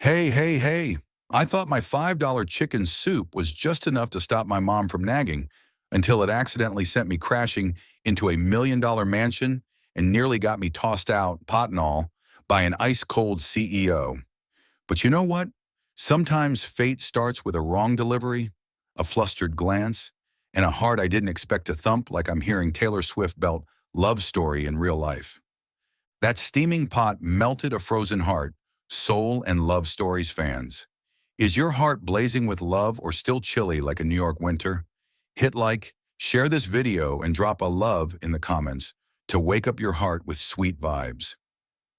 Hey, hey, hey. I thought my $5 chicken soup was just enough to stop my mom from nagging until it accidentally sent me crashing into a $1 million mansion and nearly got me tossed out, pot and all, by an ice-cold CEO. But you know what? Sometimes fate starts with a wrong delivery, a flustered glance, and a heart I didn't expect to thump like I'm hearing Taylor Swift belt Love Story in real life. That steaming pot melted a frozen heart, soul and love stories fans. Is your heart blazing with love or still chilly like a New York winter? Hit like, share this video, and drop a love in the comments to wake up your heart with sweet vibes.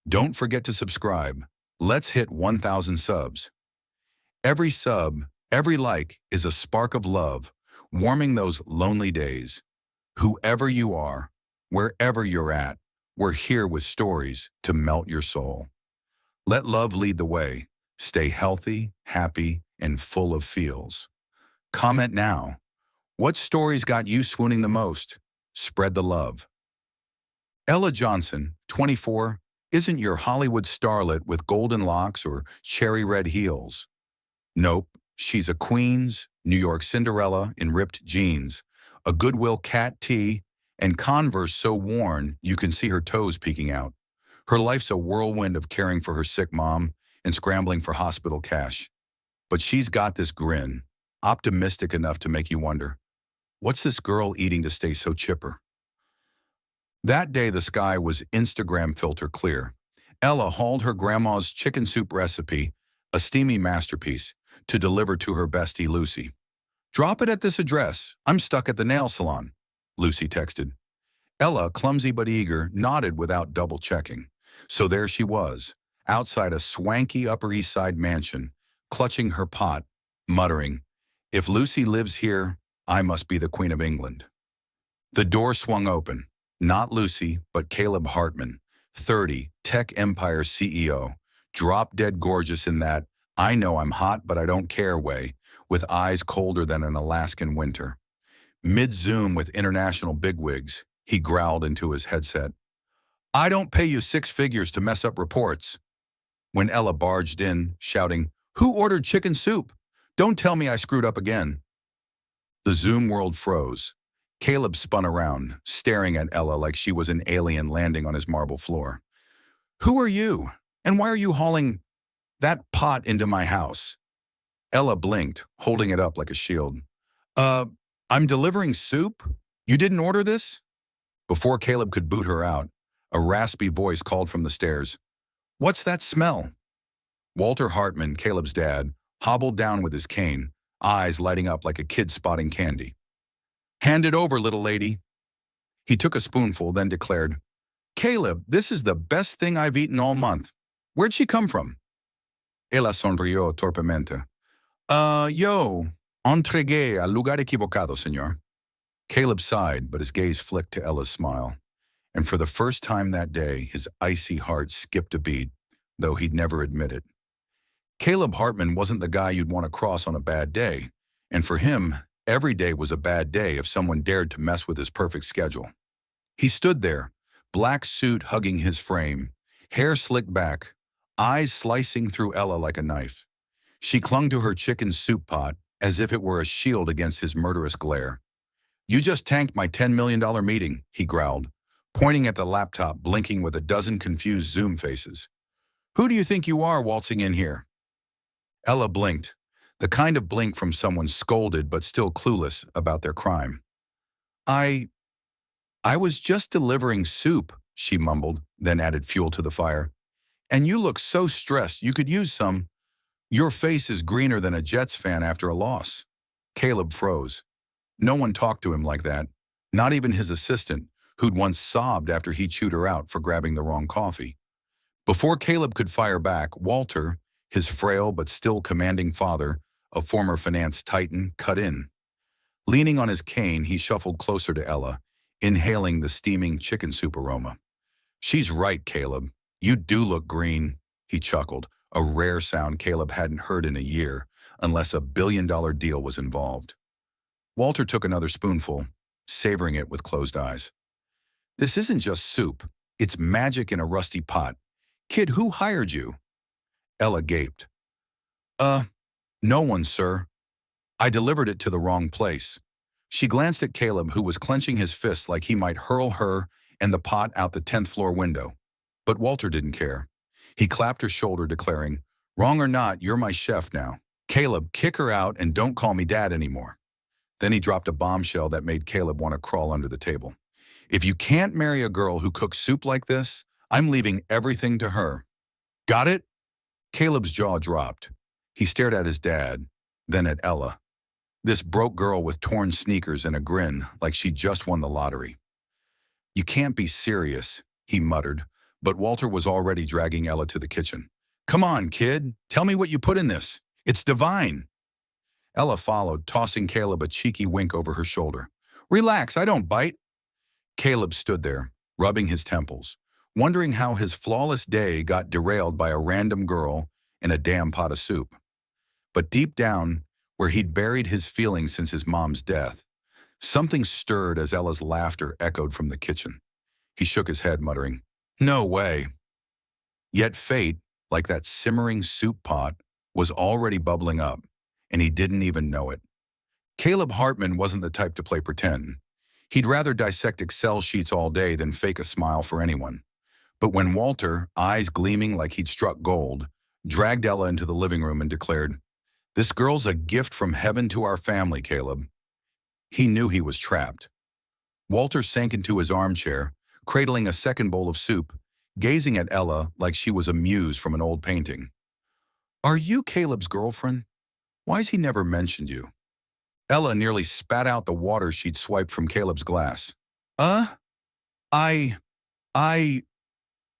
Don't forget to subscribe. Let's hit 1,000 subs. Every sub, every like is a spark of love, warming those lonely days. Whoever you are, wherever you're at, we're here with stories to melt your soul. Let love lead the way. Stay healthy, happy, and full of feels. Comment now. What stories got you swooning the most? Spread the love. Ella Johnson, 24, isn't your Hollywood starlet with golden locks or cherry red heels. Nope, she's a Queens, New York Cinderella in ripped jeans, a Goodwill cat tee, and Converse so worn you can see her toes peeking out. Her life's a whirlwind of caring for her sick mom and scrambling for hospital cash. But she's got this grin, optimistic enough to make you wonder, what's this girl eating to stay so chipper? That day the sky was Instagram filter clear. Ella hauled her grandma's chicken soup recipe, a steamy masterpiece, to deliver to her bestie Lucy. Drop it at this address. I'm stuck at the nail salon, Lucy texted. Ella, clumsy but eager, nodded without double-checking. So there she was, outside a swanky Upper East Side mansion, clutching her pot, muttering, "If Lucy lives here, I must be the Queen of England." The door swung open. Not Lucy, but Caleb Hartman, 30, tech empire CEO, drop-dead gorgeous in that "I know I'm hot, but I don't care" way, with eyes colder than an Alaskan winter. Mid-Zoom with international bigwigs, he growled into his headset, "I don't pay you six figures to mess up reports." When Ella barged in, shouting, "Who ordered chicken soup? Don't tell me I screwed up again." The Zoom world froze. Caleb spun around, staring at Ella like she was an alien landing on his marble floor. "Who are you? And why are you hauling that pot into my house?" Ella blinked, holding it up like a shield. Uh, I'm delivering soup? You didn't order this?" Before Caleb could boot her out, a raspy voice called from the stairs, "What's that smell?" Walter Hartman, Caleb's dad, hobbled down with his cane, eyes lighting up like a kid spotting candy. "Hand it over, little lady." He took a spoonful, then declared, "Caleb, this is the best thing I've eaten all month. Where'd she come from?" Ella sonrió torpemente. Yo, entregué al lugar equivocado, señor." Caleb sighed, but his gaze flicked to Ella's smile. And for the first time that day, his icy heart skipped a beat, though he'd never admit it. Caleb Hartman wasn't the guy you'd want to cross on a bad day, and for him, every day was a bad day if someone dared to mess with his perfect schedule. He stood there, black suit hugging his frame, hair slicked back, eyes slicing through Ella like a knife. She clung to her chicken soup pot as if it were a shield against his murderous glare. "You just tanked my $10 million meeting," he growled, pointing at the laptop blinking with a dozen confused Zoom faces. "Who do you think you are waltzing in here?" Ella blinked, the kind of blink from someone scolded but still clueless about their crime. I was just delivering soup," she mumbled, then added fuel to the fire. "And you look so stressed you could use some. Your face is greener than a Jets fan after a loss." Caleb froze. No one talked to him like that, not even his assistant, who'd once sobbed after he chewed her out for grabbing the wrong coffee. Before Caleb could fire back, Walter, his frail but still commanding father, a former finance titan, cut in. Leaning on his cane, he shuffled closer to Ella, inhaling the steaming chicken soup aroma. "She's right, Caleb. You do look green," he chuckled, a rare sound Caleb hadn't heard in a year, unless a billion-dollar deal was involved. Walter took another spoonful, savoring it with closed eyes. "This isn't just soup. It's magic in a rusty pot. Kid, who hired you?" Ella gaped. Uh, no one, sir. I delivered it to the wrong place. She glanced at Caleb, who was clenching his fists like he might hurl her and the pot out the 10th floor window. But Walter didn't care. He clapped her shoulder, declaring, "Wrong or not, you're my chef now. Caleb, kick her out and don't call me dad anymore." Then he dropped a bombshell that made Caleb want to crawl under the table. "If you can't marry a girl who cooks soup like this, I'm leaving everything to her. Got it?" Caleb's jaw dropped. He stared at his dad, then at Ella. This broke girl with torn sneakers and a grin like she just won the lottery. "You can't be serious," he muttered, but Walter was already dragging Ella to the kitchen. "Come on, kid, tell me what you put in this. It's divine." Ella followed, tossing Caleb a cheeky wink over her shoulder. "Relax, I don't bite." Caleb stood there, rubbing his temples, wondering how his flawless day got derailed by a random girl and a damn pot of soup. But deep down, where he'd buried his feelings since his mom's death, something stirred as Ella's laughter echoed from the kitchen. He shook his head, muttering, "No way." Yet fate, like that simmering soup pot, was already bubbling up, and he didn't even know it. Caleb Hartman wasn't the type to play pretend. He'd rather dissect Excel sheets all day than fake a smile for anyone. But when Walter, eyes gleaming like he'd struck gold, dragged Ella into the living room and declared, "This girl's a gift from heaven to our family, Caleb," he knew he was trapped. Walter sank into his armchair, cradling a second bowl of soup, gazing at Ella like she was a muse from an old painting. "Are you Caleb's girlfriend? Why's he never mentioned you?" Ella nearly spat out the water she'd swiped from Caleb's glass. "Uh? I... I..."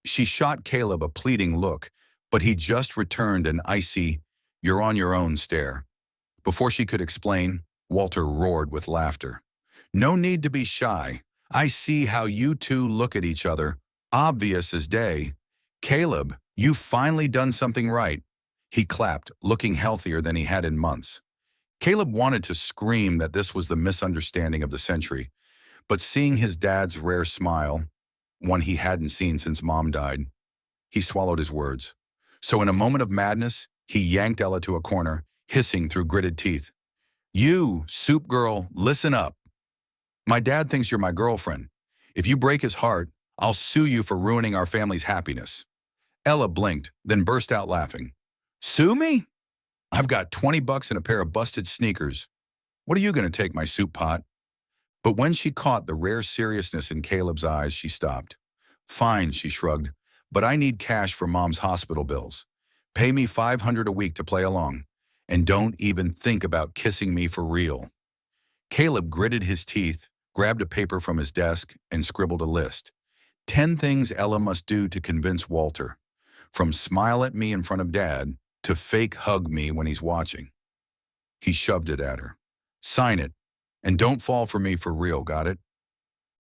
She shot Caleb a pleading look, but he just returned an icy, "You're on your own" stare. Before she could explain, Walter roared with laughter. "No need to be shy. I see how you two look at each other, obvious as day. Caleb, you've finally done something right." He clapped, looking healthier than he had in months. Caleb wanted to scream that this was the misunderstanding of the century, but seeing his dad's rare smile, one he hadn't seen since Mom died, he swallowed his words. So in a moment of madness, he yanked Ella to a corner, hissing through gritted teeth, "You, soup girl, listen up. My dad thinks you're my girlfriend. If you break his heart, I'll sue you for ruining our family's happiness." Ella blinked, then burst out laughing. "Sue me? I've got $20 and a pair of busted sneakers. What are you going to take, my soup pot?" But when she caught the rare seriousness in Caleb's eyes, she stopped. "Fine," she shrugged, "but I need cash for Mom's hospital bills. Pay me $500 a week to play along. And don't even think about kissing me for real." Caleb gritted his teeth, grabbed a paper from his desk, and scribbled a list. 10 things Ella must do to convince Walter. From smile at me in front of Dad to fake hug me when he's watching. He shoved it at her. "Sign it, and don't fall for me for real, got it?"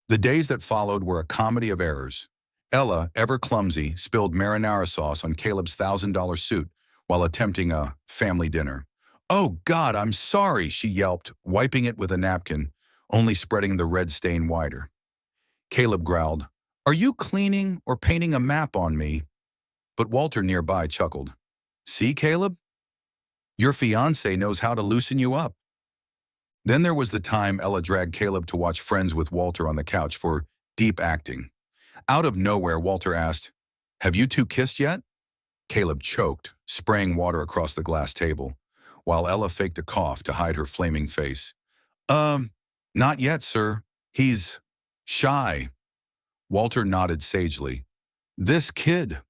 The days that followed were a comedy of errors. Ella, ever clumsy, spilled marinara sauce on Caleb's $1,000 suit while attempting a family dinner. "Oh God, I'm sorry," she yelped, wiping it with a napkin, only spreading the red stain wider. Caleb growled, "Are you cleaning or painting a map on me?" But Walter nearby chuckled. "See, Caleb? Your fiancé knows how to loosen you up." Then there was the time Ella dragged Caleb to watch Friends with Walter on the couch for deep acting. Out of nowhere, Walter asked, "Have you two kissed yet?" Caleb choked, spraying water across the glass table, while Ella faked a cough to hide her flaming face. Not yet, sir. He's shy." Walter nodded sagely. "This kid.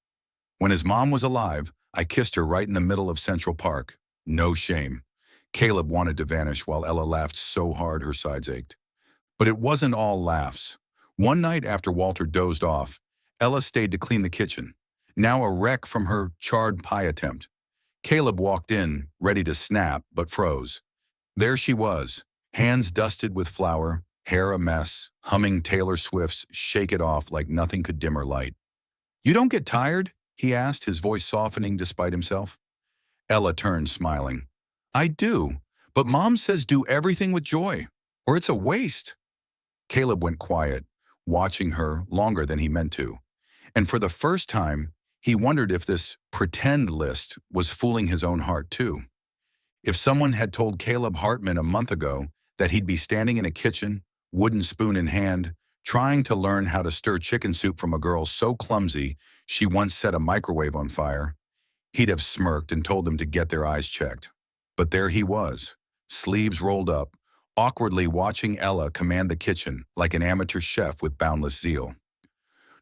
When his mom was alive, I kissed her right in the middle of Central Park. No shame." Caleb wanted to vanish while Ella laughed so hard her sides ached. But it wasn't all laughs. One night after Walter dozed off, Ella stayed to clean the kitchen, now a wreck from her charred pie attempt. Caleb walked in, ready to snap, but froze. There she was, hands dusted with flour, hair a mess, humming Taylor Swift's "Shake It Off" like nothing could dim her light. "You don't get tired?" he asked, his voice softening despite himself. Ella turned, smiling. "I do, but Mom says do everything with joy, or it's a waste." Caleb went quiet, watching her longer than he meant to. And for the first time, He wondered if this pretend list was fooling his own heart too. If someone had told Caleb Hartman a month ago that he'd be standing in a kitchen, wooden spoon in hand, trying to learn how to stir chicken soup from a girl so clumsy she once set a microwave on fire, he'd have smirked and told them to get their eyes checked. But there he was, sleeves rolled up, awkwardly watching Ella command the kitchen like an amateur chef with boundless zeal.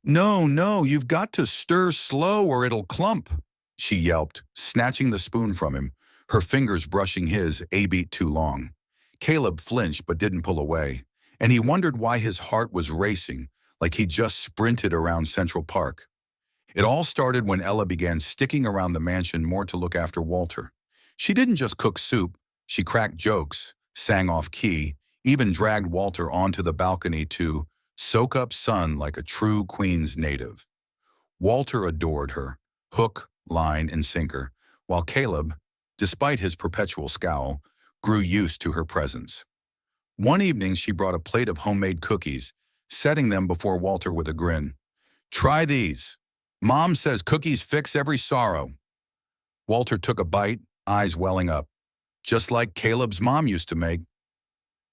"No, no, you've got to stir slow or it'll clump," she yelped, snatching the spoon from him, her fingers brushing his a beat too long. Caleb flinched but didn't pull away, and he wondered why his heart was racing like he just sprinted around Central Park. It all started when Ella began sticking around the mansion more to look after Walter. She didn't just cook soup, she cracked jokes, sang off key, even dragged Walter onto the balcony to soak up sun like a true Queens native. Walter adored her, hook, line, and sinker, while Caleb, despite his perpetual scowl, grew used to her presence. One evening she brought a plate of homemade cookies, setting them before Walter with a grin. "Try these. Mom says cookies fix every sorrow." Walter took a bite, eyes welling up, just like Caleb's mom used to make.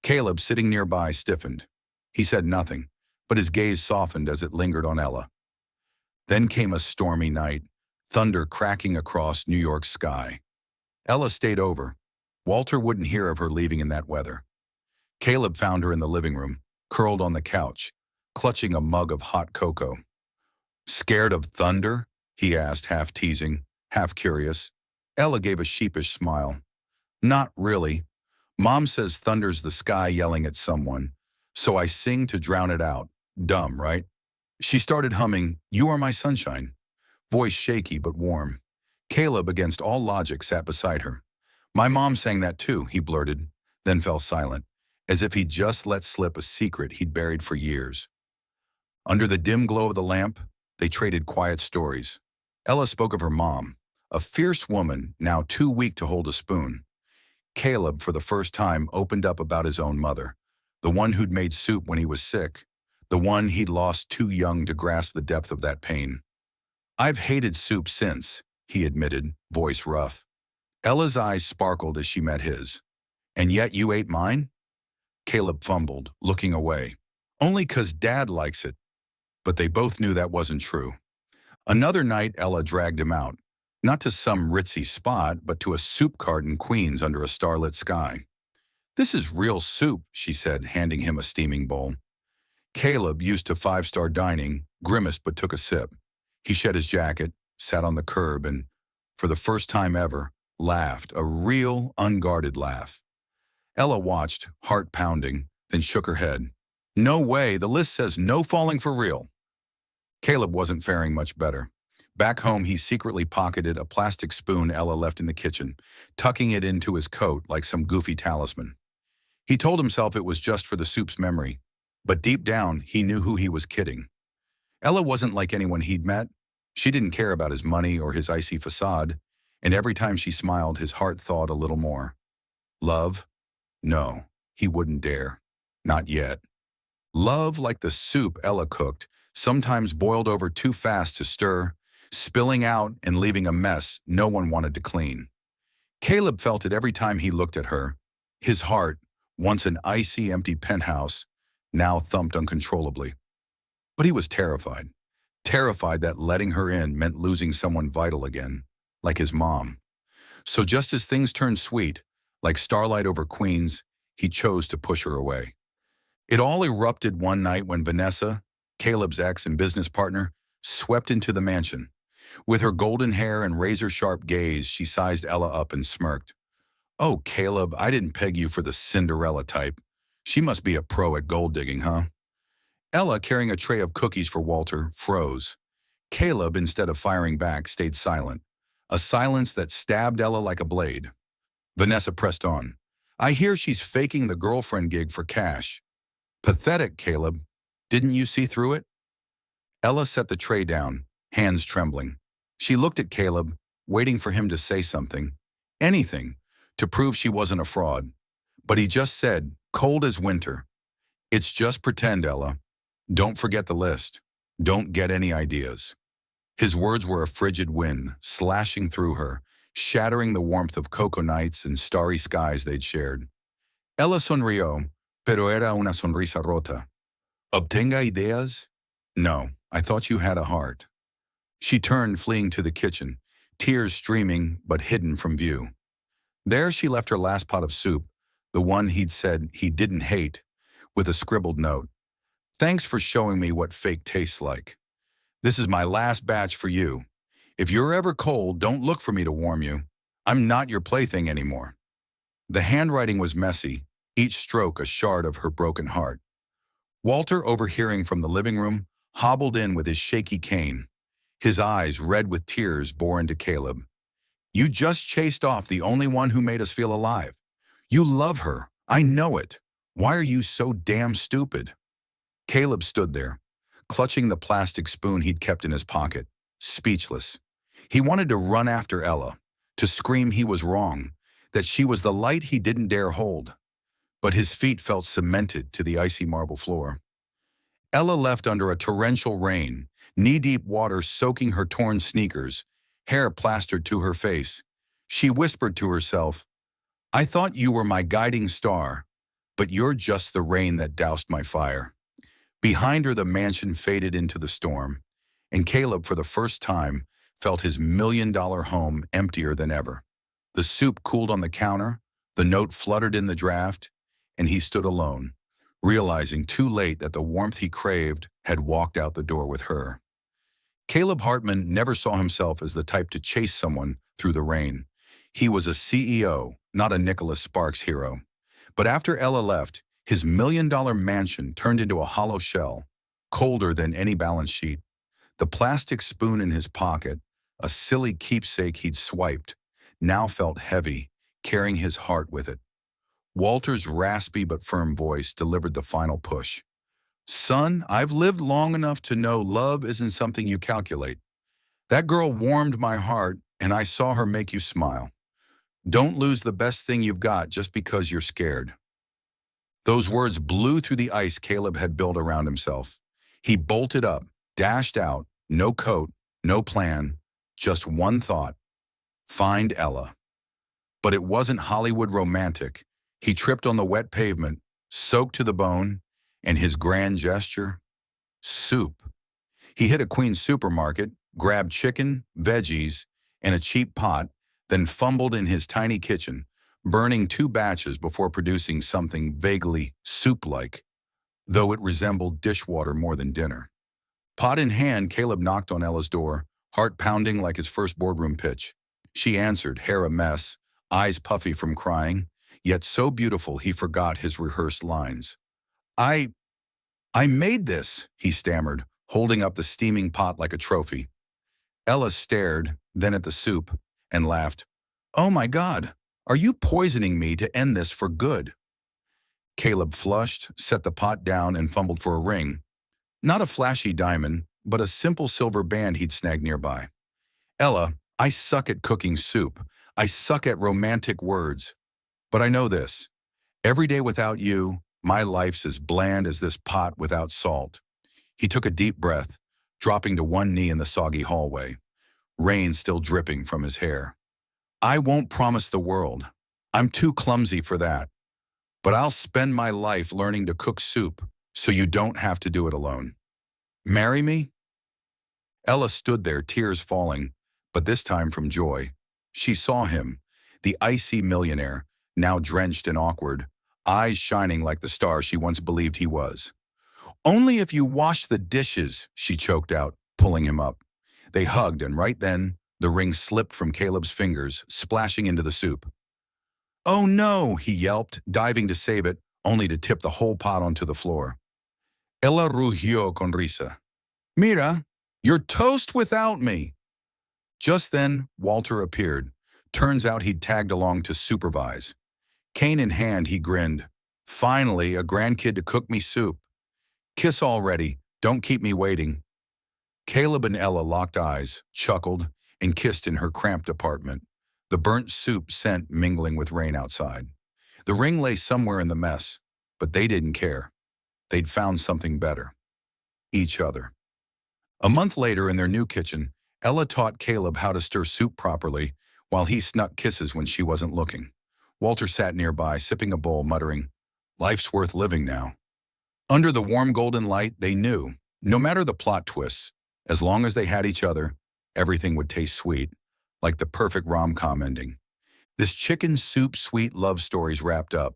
Caleb, sitting nearby, stiffened. He said nothing, but his gaze softened as it lingered on Ella. Then came a stormy night, thunder cracking across New York's sky. Ella stayed over. Walter wouldn't hear of her leaving in that weather. Caleb found her in the living room, curled on the couch, clutching a mug of hot cocoa. "Scared of thunder?" he asked, half teasing, half curious. Ella gave a sheepish smile. "Not really. Mom says thunder's the sky yelling at someone, so I sing to drown it out. Dumb, right?" She started humming, "You Are My Sunshine," voice shaky but warm. Caleb, against all logic, sat beside her. "My mom sang that too," he blurted, then fell silent, as if he'd just let slip a secret he'd buried for years. Under the dim glow of the lamp, they traded quiet stories. Ella spoke of her mom, a fierce woman now too weak to hold a spoon. Caleb, for the first time, opened up about his own mother, the one who'd made soup when he was sick, the one he'd lost too young to grasp the depth of that pain. "I've hated soup since," he admitted, voice rough. Ella's eyes sparkled as she met his. "And yet you ate mine?" Caleb fumbled, looking away. "Only 'cause Dad likes it." But they both knew that wasn't true. Another night, Ella dragged him out, not to some ritzy spot, but to a soup cart in Queens under a starlit sky. "This is real soup," she said, handing him a steaming bowl. Caleb, used to five-star dining, grimaced but took a sip. He shed his jacket, sat on the curb, and, for the first time ever, laughed, a real, unguarded laugh. Ella watched, heart pounding, then shook her head. "No way, the list says no falling for real." Caleb wasn't faring much better. Back home, he secretly pocketed a plastic spoon Ella left in the kitchen, tucking it into his coat like some goofy talisman. He told himself it was just for the soup's memory, but deep down, he knew who he was kidding. Ella wasn't like anyone he'd met. She didn't care about his money or his icy facade, and every time she smiled, his heart thawed a little more. Love? No, he wouldn't dare. Not yet. Love, like the soup Ella cooked, sometimes boiled over too fast to stir, spilling out and leaving a mess no one wanted to clean. Caleb felt it every time he looked at her. His heart, once an icy, empty penthouse, now thumped uncontrollably. But he was terrified. Terrified that letting her in meant losing someone vital again, like his mom. So just as things turned sweet, like starlight over Queens, he chose to push her away. It all erupted one night when Vanessa, Caleb's ex and business partner, swept into the mansion. With her golden hair and razor-sharp gaze, she sized Ella up and smirked. "Oh, Caleb, I didn't peg you for the Cinderella type. She must be a pro at gold digging, huh?" Ella, carrying a tray of cookies for Walter, froze. Caleb, instead of firing back, stayed silent, a silence that stabbed Ella like a blade. Vanessa pressed on. "I hear she's faking the girlfriend gig for cash." "Pathetic, Caleb. Didn't you see through it?" Ella set the tray down, hands trembling. She looked at Caleb, waiting for him to say something, anything, to prove she wasn't a fraud. But he just said, cold as winter, "It's just pretend, Ella. Don't forget the list. Don't get any ideas." His words were a frigid wind, slashing through her, shattering the warmth of cocoa nights and starry skies they'd shared. Ella sonrió, pero era una sonrisa rota. ¿Obtenga ideas? No, I thought you had a heart. She turned, fleeing to the kitchen, tears streaming but hidden from view. There she left her last pot of soup, the one he'd said he didn't hate, with a scribbled note. Thanks for showing me what fake tastes like. This is my last batch for you. If you're ever cold, don't look for me to warm you. I'm not your plaything anymore. The handwriting was messy, each stroke a shard of her broken heart. Walter, overhearing from the living room, hobbled in with his shaky cane. His eyes, red with tears, bore into Caleb. You just chased off the only one who made us feel alive. You love her. I know it. Why are you so damn stupid? Caleb stood there, clutching the plastic spoon he'd kept in his pocket, speechless. He wanted to run after Ella, to scream he was wrong, that she was the light he didn't dare hold. But his feet felt cemented to the icy marble floor. Ella left under a torrential rain, knee-deep water soaking her torn sneakers, hair plastered to her face. She whispered to herself, I thought you were my guiding star, but you're just the rain that doused my fire. Behind her, the mansion faded into the storm, and Caleb, for the first time, felt his $1 million home emptier than ever. The soup cooled on the counter, the note fluttered in the draft, and he stood alone, realizing too late that the warmth he craved had walked out the door with her. Caleb Hartman never saw himself as the type to chase someone through the rain. He was a CEO, not a Nicholas Sparks hero. But after Ella left, his $1 million mansion turned into a hollow shell, colder than any balance sheet. The plastic spoon in his pocket, a silly keepsake he'd swiped, now felt heavy, carrying his heart with it. Walter's raspy but firm voice delivered the final push. Son, I've lived long enough to know love isn't something you calculate. That girl warmed my heart, and I saw her make you smile. Don't lose the best thing you've got just because you're scared. Those words blew through the ice Caleb had built around himself. He bolted up, dashed out, no coat, no plan, just one thought. Find Ella. But it wasn't Hollywood romantic. He tripped on the wet pavement, soaked to the bone, and his grand gesture? Soup. He hit a Queens supermarket, grabbed chicken, veggies, and a cheap pot, then fumbled in his tiny kitchen, burning 2 batches before producing something vaguely soup-like, though it resembled dishwater more than dinner. Pot in hand, Caleb knocked on Ella's door, heart pounding like his first boardroom pitch. She answered, hair a mess, eyes puffy from crying, yet so beautiful he forgot his rehearsed lines. I made this, he stammered, holding up the steaming pot like a trophy. Ella stared, then at the soup, and laughed. Oh my God, are you poisoning me to end this for good? Caleb flushed, set the pot down, and fumbled for a ring. Not a flashy diamond, but a simple silver band he'd snagged nearby. Ella, I suck at cooking soup. I suck at romantic words. But I know this. Every day without you, my life's as bland as this pot without salt. He took a deep breath, dropping to one knee in the soggy hallway, rain still dripping from his hair. I won't promise the world. I'm too clumsy for that. But I'll spend my life learning to cook soup so you don't have to do it alone. Marry me? Ella stood there, tears falling, but this time from joy. She saw him, the icy millionaire, now drenched and awkward, eyes shining like the star she once believed he was. Only if you wash the dishes, she choked out, pulling him up. They hugged, and right then, the ring slipped from Caleb's fingers, splashing into the soup. Oh no, he yelped, diving to save it, only to tip the whole pot onto the floor. Ella rugió con risa. Mira, you're toast without me. Just then, Walter appeared. Turns out he'd tagged along to supervise. Cane in hand, he grinned. Finally, a grandkid to cook me soup. Kiss already, don't keep me waiting. Caleb and Ella locked eyes, chuckled, and kissed in her cramped apartment, the burnt soup scent mingling with rain outside. The ring lay somewhere in the mess, but they didn't care. They'd found something better. Each other. A month later, in their new kitchen, Ella taught Caleb how to stir soup properly while he snuck kisses when she wasn't looking. Walter sat nearby, sipping a bowl, muttering, "Life's worth living now." Under the warm golden light, they knew, no matter the plot twists, as long as they had each other, everything would taste sweet, like the perfect rom-com ending. This chicken soup sweet love story's wrapped up.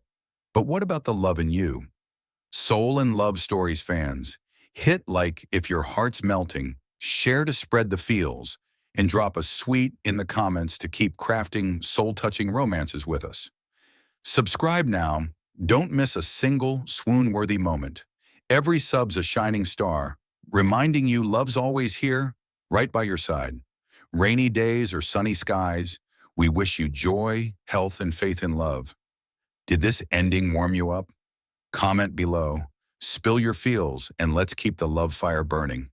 But what about the love in you? Soul and Love Stories fans, hit like if your heart's melting, share to spread the feels, and drop a sweet in the comments to keep crafting soul-touching romances with us. Subscribe now. Don't miss a single swoon-worthy moment. Every sub's a shining star, reminding you love's always here, right by your side. Rainy days or sunny skies, we wish you joy, health, and faith in love. Did this ending warm you up? Comment below, spill your feels, and let's keep the love fire burning.